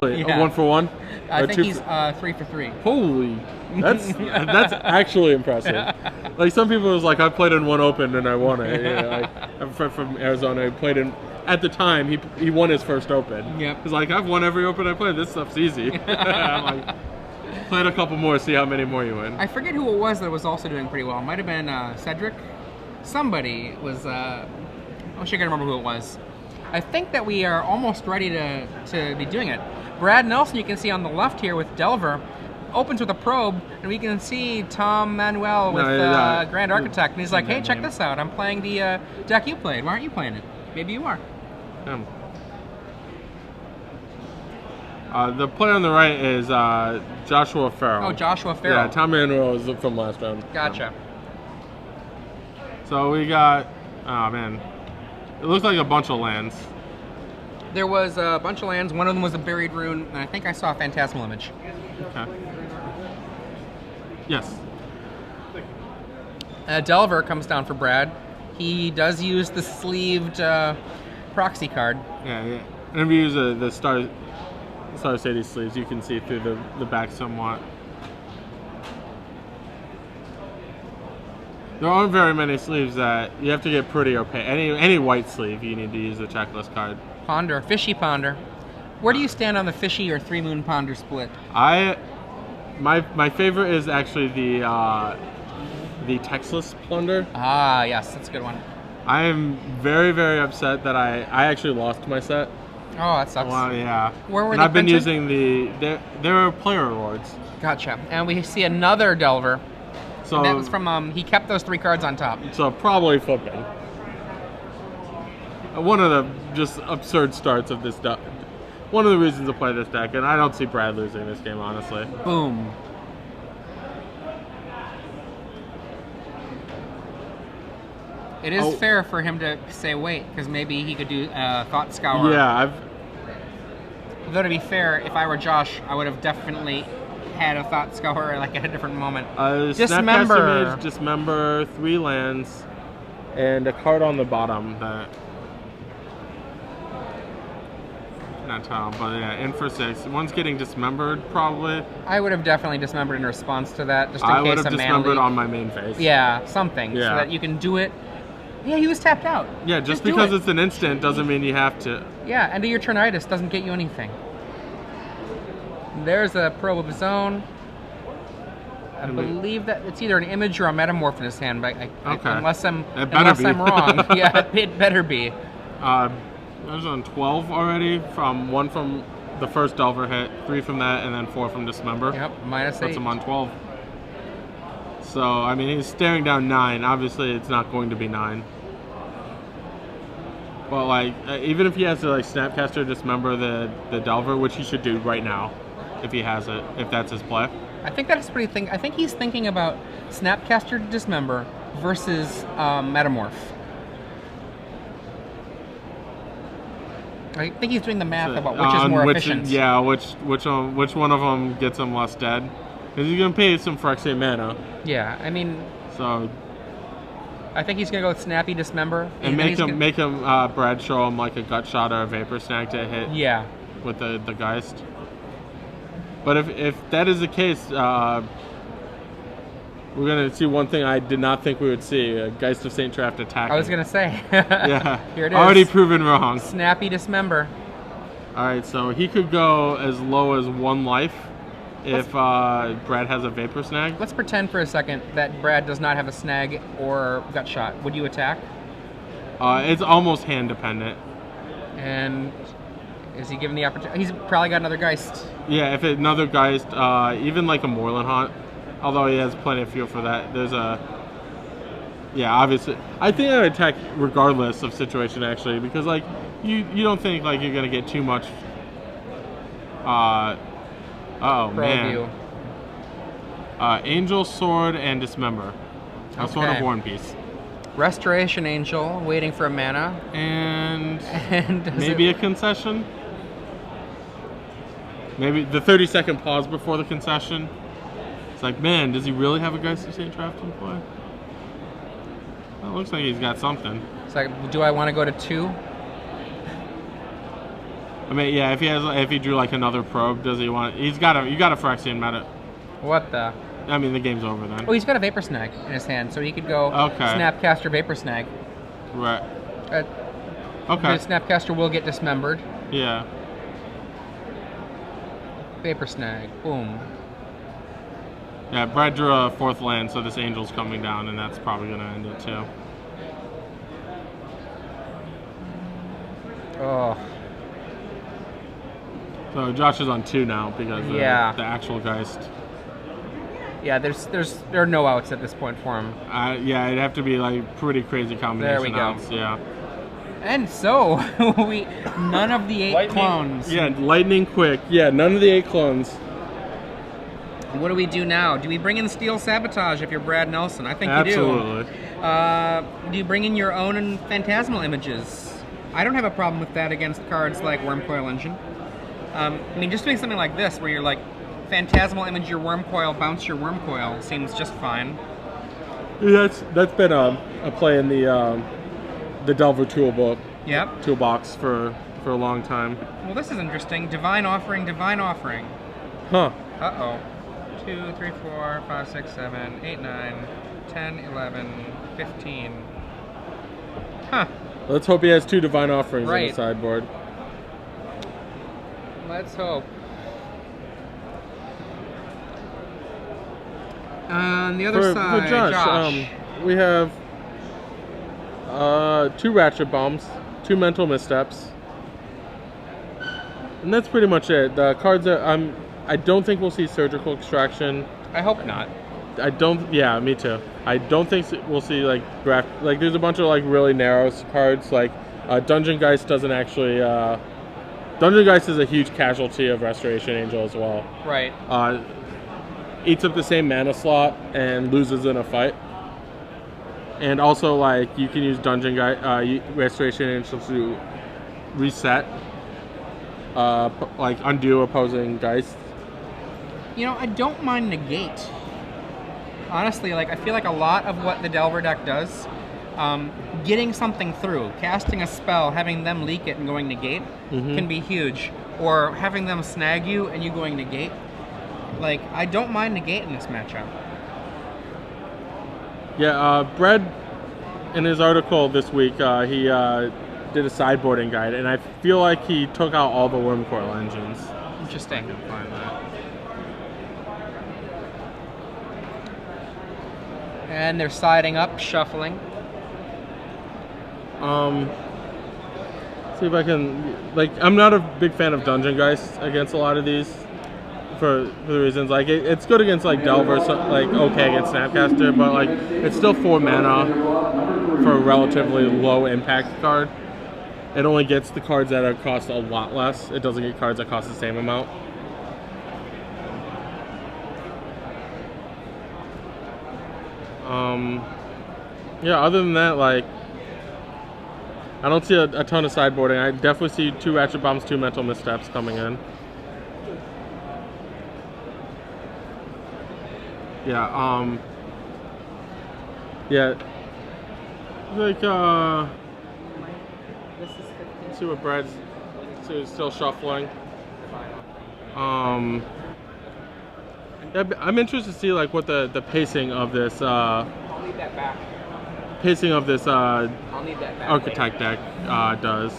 Yeah. A 1 for 1? I Or think 2 he's for... 3 for 3. Holy, that's actually impressive. Like some people was like, I played in one open and I won it. Yeah, like, I have a friend from Arizona who played in. At the time, he won his first open. Yep. He's like, I've won every open I played. This stuff's easy. I'm like, play it a couple more, see how many more you win. I forget who it was that was also doing pretty well. It might have been Cedric. Somebody was. I wish I could remember who it was. I think that we are almost ready to be doing it. Brad Nelson, you can see on the left here with Delver, opens with a probe, and we can see Tom Manuel with Grand Architect, and he's like, hey, check this out. I'm playing the deck you played. Why aren't you playing it? Maybe you are. The player on the right is Joshua Ferrel. Oh, Joshua Ferrel. Yeah, Tom Manuel is from last round. Gotcha. So we got, oh man, it looks like a bunch of lands. There was a bunch of lands. One of them was a buried rune, and I think I saw a Phantasmal Image. Okay. Yes. Delver comes down for Brad. He does use the sleeved proxy card. Yeah. And if you use the Star City sleeves, you can see through the back somewhat. There aren't very many sleeves that you have to get pretty opaque. Any white sleeve, you need to use the checklist card. Ponder, Fishy Ponder. Where do you stand on the Fishy or 3 Moon Ponder split? My favorite is actually the textless Plunder. Ah, yes, that's a good one. I am very, very upset that I actually lost my set. Oh, that sucks. Well, yeah. Where were and they I've been printed? using there are player rewards. Gotcha. And we see another Delver. So and that was from he kept those 3 cards on top. So probably flipping. One of the just absurd starts of this deck. One of the reasons to play this deck, and I don't see Brad losing this game, honestly. Boom. It is fair for him to say wait, because maybe he could do Thought Scour. Yeah, Though to be fair, if I were Josh, I would have definitely had a Thought Scour like at a different moment. Dismember. Image, Dismember, 3 lands, and a card on the bottom that... Not tell, but yeah, in for 6. One's getting dismembered, probably. I would have definitely dismembered in response to that, just in I case would have dismembered on my main phase. Yeah, something, so that you can do it. Yeah, he was tapped out. Yeah, just because it's an instant doesn't mean you have to. Yeah, End of your Turnitis doesn't get you anything. There's a probe of his own. I believe that it's either an image or a metamorph in his hand, but unless I'm wrong. Yeah, it better be. I was on 12 already, one from the first Delver hit, 3 from that, and then 4 from Dismember. Yep, -8. Puts him on 12. So, I mean, he's staring down 9. Obviously, it's not going to be 9. But, like, even if he has to, like, Snapcaster Dismember the Delver, which he should do right now, if he has it, if that's his play. I think that's pretty thing. I think he's thinking about Snapcaster Dismember versus Metamorph. I think he's doing the math about which is more efficient. Yeah, which one of them gets him less dead? Because he's gonna pay some Phyrexian mana. Yeah, I mean. So. I think he's gonna go with Snappy Dismember and make him Brad show him like a Gut Shot or a Vapor Snag to hit. Yeah. With the Geist. But if that is the case, we're gonna see one thing I did not think we would see: a Geist of Saint Traft attacking. I was gonna say. Yeah. Here it is. Already proven wrong. Snappy Dismember. All right, so he could go as low as 1 life if Brad has a Vapor Snag. Let's pretend for a second that Brad does not have a Snag or Gut Shot. Would you attack? It's almost hand dependent. And is he given the opportunity? He's probably got another Geist. Yeah, if another Geist, even like a Moorland Haunt, although he has plenty of fuel for that. There's a... Yeah, obviously. I think I would attack regardless of situation, actually, because, like, you don't think, like, you're going to get too much... oh, man. Angel, Sword, and Dismember. A Sword of War and Peace. Restoration Angel, waiting for a mana. And maybe a concession? Maybe the 30-second pause before the concession. It's like, man, does he really have a Geist of Saint Traft in play? Well, it looks like he's got something. It's like, do I want to go to 2? I mean, yeah, if he drew like another probe, does he want? You got a Phyrexian meta. What the? I mean, the game's over then. Oh, he's got a Vapor Snag in his hand, so he could go Snapcaster Vapor Snag. Right. Okay. The Snapcaster will get dismembered. Yeah. Vapor Snag. Boom. Yeah, Brad drew a 4th land, so this Angel's coming down, and that's probably going to end it too. Oh. So Josh is on 2 now because of the actual Geist. Yeah, there are no outs at this point for him. Yeah, it'd have to be like pretty crazy combination. There we go. Outs, yeah. And so none of the 8 clones. Yeah, lightning quick. Yeah, none of the 8 clones. What do we do now? Do we bring in Steel Sabotage if you're Brad Nelson? I think Absolutely. You do. Do you bring in your own Phantasmal Images? I don't have a problem with that against cards like Wormcoil Engine. I mean, just doing something like this where you're like, Phantasmal Image your Wormcoil, bounce your Wormcoil seems just fine. Yeah, that's been a play in the Delver toolbox. Yep. Toolbox for a long time. Well, this is interesting. Divine Offering, Divine Offering. Huh. Uh-oh. 2, 3, 4, 5, 6, 7, 8, 9, 10, 11, 15. Huh. Let's hope he has 2 Divine Offerings on the sideboard. Let's hope. On the other side, for Josh. We have 2 Ratchet Bombs, 2 Mental Missteps, and that's pretty much it. The cards are I don't think we'll see Surgical Extraction. I hope not. I don't. Yeah, me too. I don't think we'll see like draft. Like there's a bunch of like really narrow cards. Like Dungeon Geist doesn't actually. Dungeon Geist is a huge casualty of Restoration Angel as well. Right. Eats up the same mana slot and loses in a fight. And also, like, you can use Dungeon Geist, Restoration Angel to reset, like undo opposing Geist. You know, I don't mind Negate. Honestly, like, I feel like a lot of what the Delver deck does, getting something through, casting a spell, having them leak it and going Negate can be huge. Or having them snag you and you going Negate. Like, I don't mind Negate in this matchup. Yeah, Brad, in his article this week, he did a sideboarding guide, and I feel like he took out all the Wormcoil engines. Interesting. I can find that. And they're siding up, shuffling. See if I can, like, I'm not a big fan of Dungeon Geist against a lot of these for the reasons, like, it's good against, like, Delver, so, like, okay against Snapcaster, but, like, it's still 4 mana for a relatively low impact card. It only gets the cards that cost a lot less. It doesn't get cards that cost the same amount. Yeah, other than that, like, I don't see a ton of sideboarding. I definitely see 2 Ratchet Bombs, 2 Mental Missteps coming in. Yeah, yeah, like, let's see what Brad's still shuffling. Yeah, I'm interested to see, like, what the pacing of this, I'll need that back. Pacing of this I'll need that back Architect deck does.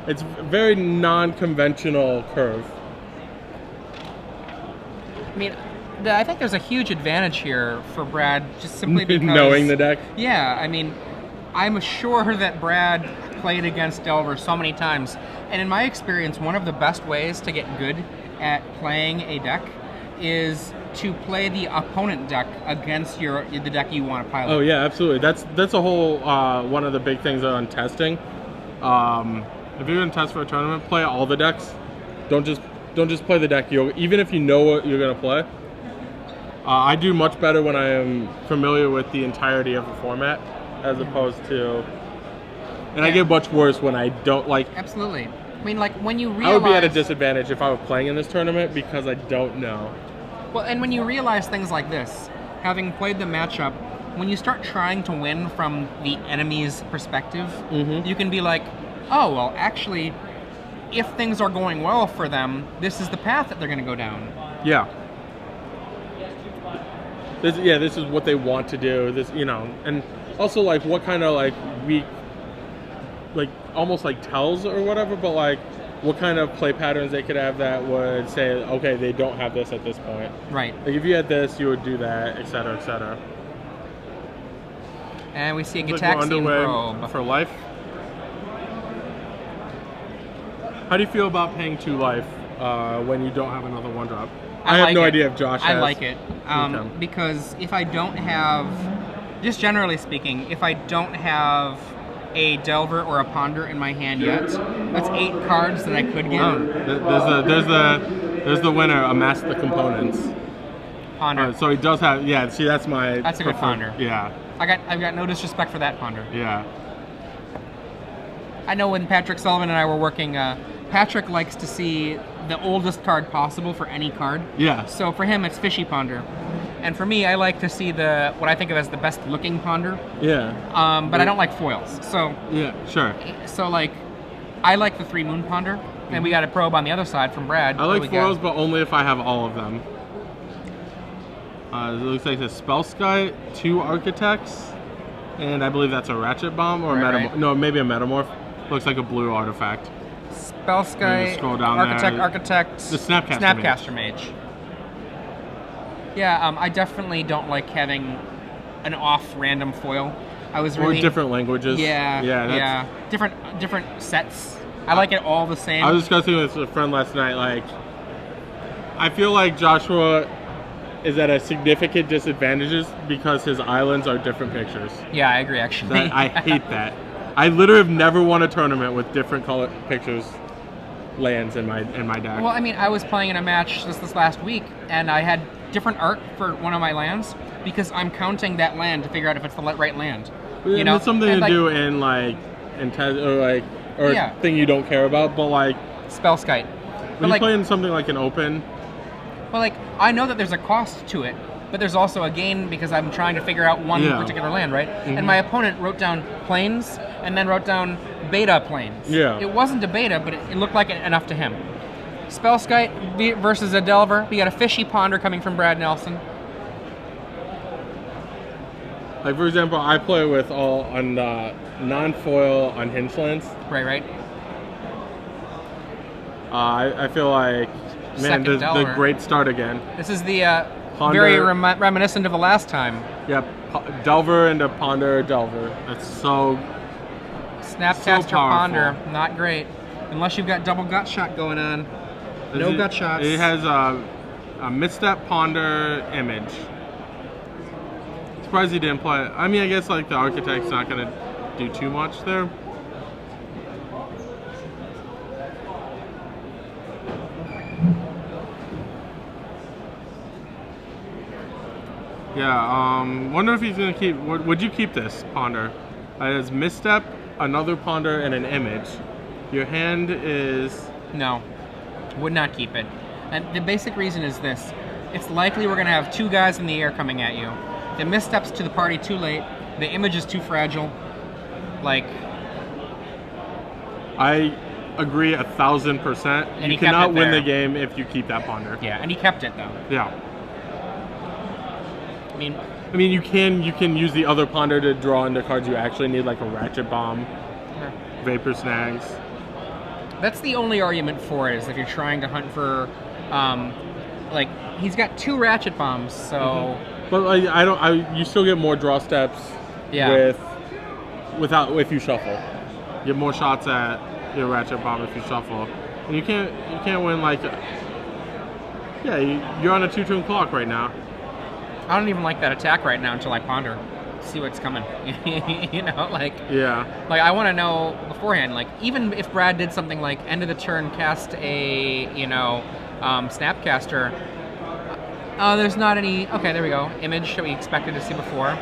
It's very non-conventional curve. I mean, I think there's a huge advantage here for Brad, just simply because knowing the deck. Yeah, I mean, I'm sure that Brad played against Delver so many times, and in my experience, one of the best ways to get good at playing a deck is to play the opponent deck against the deck you want to pilot. Oh yeah, absolutely. That's a whole one of the big things on testing. If you're gonna test for a tournament, play all the decks. Don't just play the deck even if you know what you're gonna play. I do much better when I am familiar with the entirety of the format, as opposed to, and I get much worse when I don't like. Absolutely. I mean, like, when you realize... I would be at a disadvantage if I were playing in this tournament because I don't know. Well, and when you realize things like this, having played the matchup, when you start trying to win from the enemy's perspective, you can be like, oh, well, actually, if things are going well for them, this is the path that they're going to go down. Yeah. This is what they want to do. This, and also like what kind of like weak, like almost like tells or whatever, but like what kind of play patterns they could have that would say, okay, they don't have this at this point. Right. Like if you had this, you would do that, et cetera, et cetera. And we see a Looks like we're Gitaxian underway probe. for life. How do you feel about paying 2 life when you don't have another 1-drop? I have like no it. idea if Josh has. I like it. Because if I don't have, just generally speaking, if I don't have a Delver or a Ponder in my hand yet, that's 8 cards that I could get. There's the winner, amass the components. Ponder. So he does have, see, that's my That's a good Ponder. Yeah. I've got no disrespect for that Ponder. Yeah. I know when Patrick Sullivan and I were working, Patrick likes to see the oldest card possible for any card. Yeah. So for him, it's Fishy Ponder. And for me, I like to see what I think of as the best looking Ponder. Yeah. But I don't like foils. So yeah, sure. So like, I like the 3 Moon Ponder. And we got a probe on the other side from Brad. I like foils, but only if I have all of them. It looks like a Spellskite, 2 Architects, and I believe that's a Ratchet Bomb or right. No, maybe a Metamorph. Looks like a blue artifact. Spellskite, scroll down Architect, the Snapcaster Mage. Yeah, I definitely don't like having an off random foil. I was really or different languages. Yeah. Different sets. I like it all the same. I was discussing with a friend last night. Like, I feel like Joshua is at a significant disadvantage because his islands are different pictures. Yeah, I agree. Actually, I hate that. I literally have never won a tournament with different color pictures lands in my deck. Well, I mean, I was playing in a match this last week, and I had different art for one of my lands because I'm counting that land to figure out if it's the right land. It's something to do in thing you don't care about, but like Spellskite. When you play in something like an open. Well, like I know that there's a cost to it, but there's also a gain because I'm trying to figure out one particular land, right? Mm-hmm. And my opponent wrote down plains and then wrote down beta plains. Yeah. It wasn't a beta, but it looked like enough to him. Spellskite versus a Delver. We got a Fishy Ponder coming from Brad Nelson. Like, for example, I play with all on non-foil unhinged lands. Right. I feel like, man, the great start again. This is the very reminiscent of the last time. Yep, Delver into Ponder Delver. That's so Snapcaster Ponder, not great. Unless you've got double gut shot going on. No gut shots. It has a misstep Ponder image. Surprised he didn't play. I mean, I guess like the Architect's not going to do too much there. Yeah, wonder if he's going to keep... Would you keep this Ponder? It has misstep, another Ponder, and an image. Your hand is... No, would not keep it. And the basic reason is this. It's likely we're going to have 2 guys in the air coming at you. The missteps to the party too late. The image is too fragile. Like... I agree 1,000%. And you cannot win the game if you keep that Ponder. Yeah, and he kept it though. Yeah. I mean, you can use the other Ponder to draw into cards you actually need, like a Ratchet Bomb, Vapor Snags. That's the only argument for it, is if you're trying to hunt for, like, he's got 2 Ratchet Bombs, so... Mm-hmm. But like, you still get more draw steps if you shuffle. You have more shots at your Ratchet Bomb if you shuffle. And you can't win, like... you're on a 2-turn clock right now. I don't even like that attack right now until I ponder, see what's coming. Like I want to know beforehand. Like even if Brad did something like end of the turn, cast a Snapcaster. There's not any. Okay, there we go. Image that we expected to see before,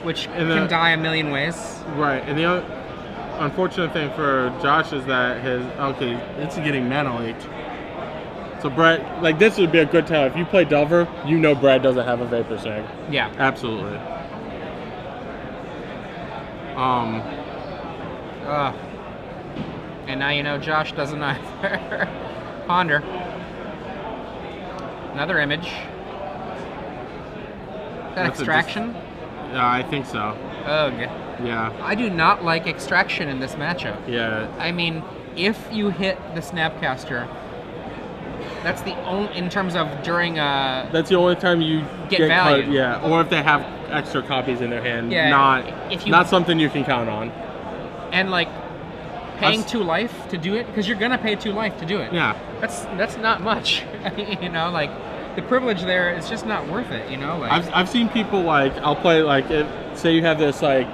which can die a million ways. Right, and the other unfortunate thing for Josh is that it's getting Nano Leaked. So Brad, like this would be a good tell. If you play Delver, you know Brad doesn't have a Vapor Snag. Yeah. Absolutely. And now you know Josh doesn't either. Ponder. Another image. Is that That's extraction? Yeah, I think so. Ugh. Yeah. I do not like extraction in this matchup. Yeah. I mean, if you hit the Snapcaster, that's the only, in terms of during That's the only time you get value. Card, yeah, or if they have extra copies in their hand. Yeah, not something you can count on. And like paying 2 life to do it, because you're gonna pay 2 life to do it. Yeah. That's not much. You know, like the privilege there is just not worth it. You know, like I've seen people like, I'll play like, say you have this like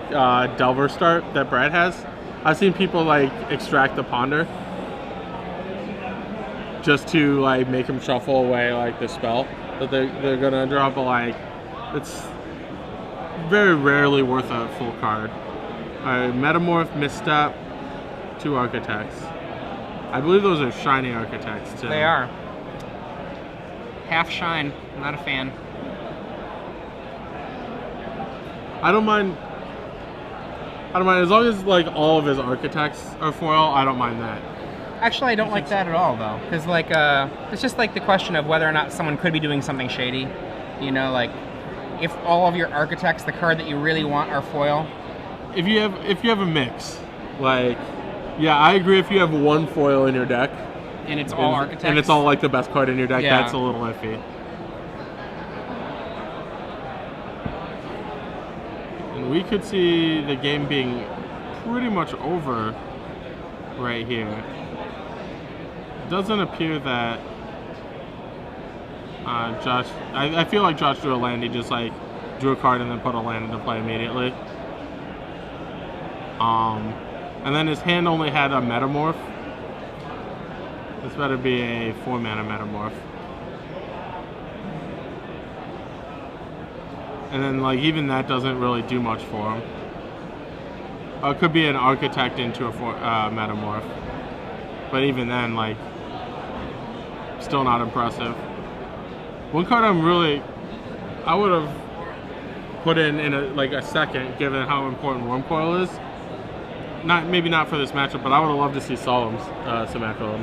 Delver start that Brad has. I've seen people like extract the Ponder just to like make him shuffle away like the spell that they're gonna draw, but like it's very rarely worth a full card. Alright, Metamorph, Misstep, 2 Architects. I believe those are shiny Architects too. they are. Half shine, not a fan. I don't mind as long as like all of his Architects are foil. I don't mind that. Actually, I don't like that at all, though, because like it's just like the question of whether or not someone could be doing something shady. You know, like if all of your Architects, the card that you really want, are foil. If you have a mix, like, yeah, I agree. If you have 1 foil in your deck, And it's all Architects. and it's all like the best card in your deck, Yeah. that's a little iffy. And we could see the game being pretty much over right here. It doesn't appear that Josh. I feel like Josh drew a land. He just like drew a card and then put a land into play immediately. And then his hand only had a Metamorph. This better be a 4-mana Metamorph. And then like even that doesn't really do much for him. It could be an Architect into a Metamorph. But even then, like, still not impressive. One card I would have put in a second, given how important Worm Coil is. Maybe not for this matchup, but I would have loved to see Solemn's Symmetrical.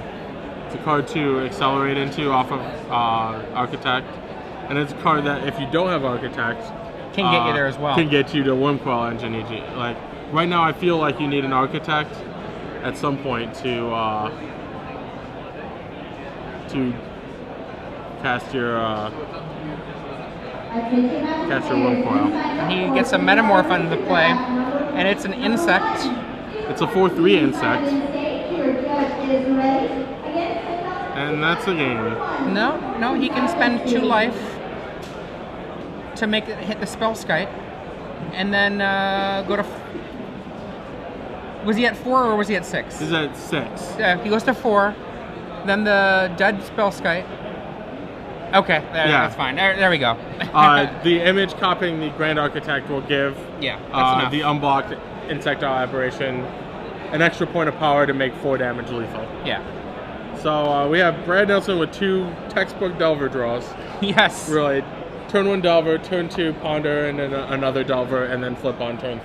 It's a card to accelerate into off of Architect, and it's a card that if you don't have Architect, Can get you there as well. Can get you to Worm Coil Engine EG. Like right now, I feel like you need an Architect at some point to cast your Worm Coil. He gets a Metamorph into play, and it's an insect. It's a 4/3 insect. And that's the game. No, he can spend 2 life to make it hit the Spellskite, and then go to. Was he at 4 or was he at 6? He's at 6. Yeah, he goes to 4, then the dead Spellskite. Okay, that's fine. There we go. The image copying the Grand Architect will give that's enough. the unblocked Insectile Aberration an extra point of power to make 4 damage lethal. Yeah. So we have Brad Nelson with 2 textbook Delver draws. Yes. Really. Turn 1 Delver, turn 2 Ponder, and then another Delver, and then flip on turn